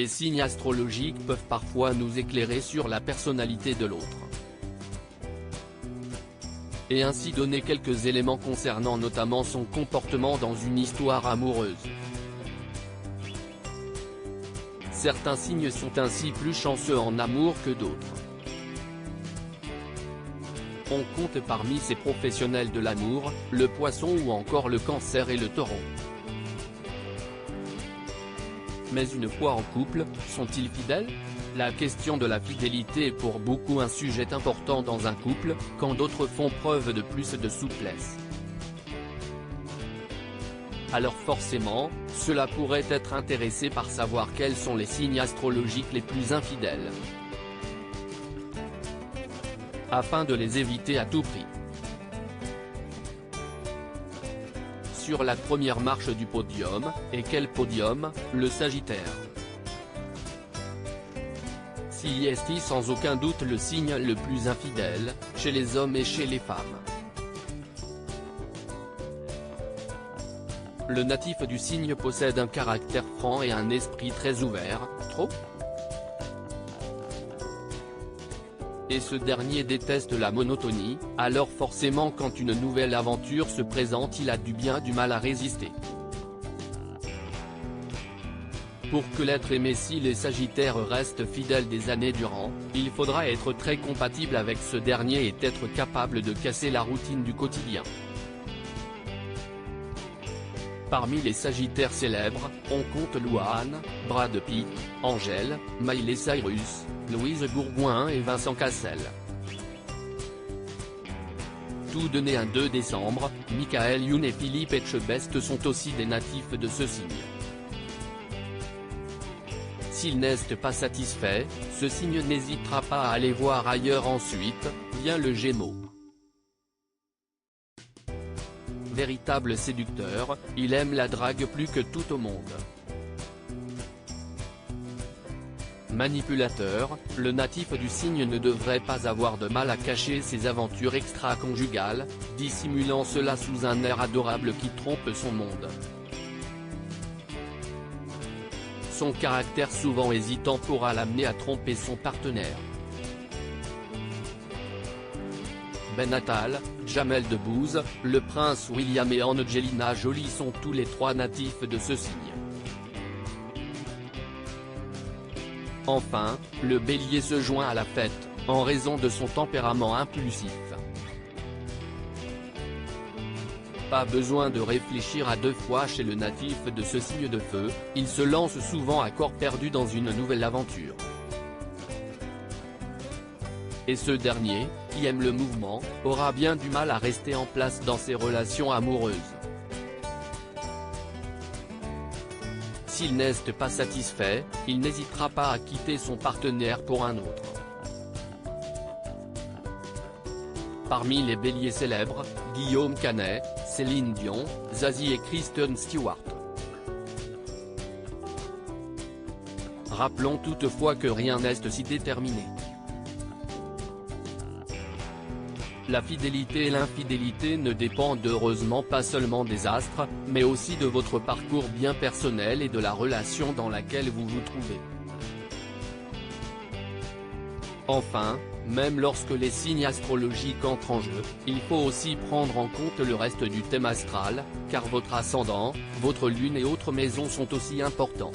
Les signes astrologiques peuvent parfois nous éclairer sur la personnalité de l'autre, et ainsi donner quelques éléments concernant notamment son comportement dans une histoire amoureuse. Certains signes sont ainsi plus chanceux en amour que d'autres. On compte parmi ces professionnels de l'amour, le Poisson ou encore le Cancer et le Taureau. Mais une fois en couple, sont-ils fidèles? La question de la fidélité est pour beaucoup un sujet important dans un couple, quand d'autres font preuve de plus de souplesse. Alors forcément, cela pourrait être intéressé par savoir quels sont les signes astrologiques les plus infidèles, afin de les éviter à tout prix. Sur la première marche du podium, et quel podium? Le Sagittaire. Si est sans aucun doute le signe le plus infidèle, chez les hommes et chez les femmes. Le natif du signe possède un caractère franc et un esprit très ouvert, trop. Et ce dernier déteste la monotonie, alors forcément quand une nouvelle aventure se présente il a bien du mal à résister. Pour que l'être aimé si les Sagittaires restent fidèles des années durant, il faudra être très compatible avec ce dernier et être capable de casser la routine du quotidien. Parmi les Sagittaires célèbres, on compte Louane, Brad Pitt, Angèle, Miley Cyrus, Louise Bourgoin et Vincent Cassel. Tous deux nés un 2 décembre, Michael Youn et Philippe Etchebest sont aussi des natifs de ce signe. S'ils n'est pas satisfait, ce signe n'hésitera pas à aller voir ailleurs ensuite, vient le Gémeaux. Véritable séducteur, il aime la drague plus que tout au monde. Manipulateur, le natif du signe ne devrait pas avoir de mal à cacher ses aventures extra-conjugales, dissimulant cela sous un air adorable qui trompe son monde. Son caractère souvent hésitant pourra l'amener à tromper son partenaire. Ben Attal, Jamel Debbouze, le prince William et Angelina Jolie sont tous les trois natifs de ce signe. Enfin, le Bélier se joint à la fête, en raison de son tempérament impulsif. Pas besoin de réfléchir à deux fois chez le natif de ce signe de feu, il se lance souvent à corps perdu dans une nouvelle aventure. Et ce dernier, qui aime le mouvement, aura bien du mal à rester en place dans ses relations amoureuses. S'il n'est pas satisfait, il n'hésitera pas à quitter son partenaire pour un autre. Parmi les béliers célèbres, Guillaume Canet, Céline Dion, Zazie et Kristen Stewart. Rappelons toutefois que rien n'est si déterminé. La fidélité et l'infidélité ne dépendent heureusement pas seulement des astres, mais aussi de votre parcours bien personnel et de la relation dans laquelle vous vous trouvez. Enfin, même lorsque les signes astrologiques entrent en jeu, il faut aussi prendre en compte le reste du thème astral, car votre ascendant, votre lune et autres maisons sont aussi importants.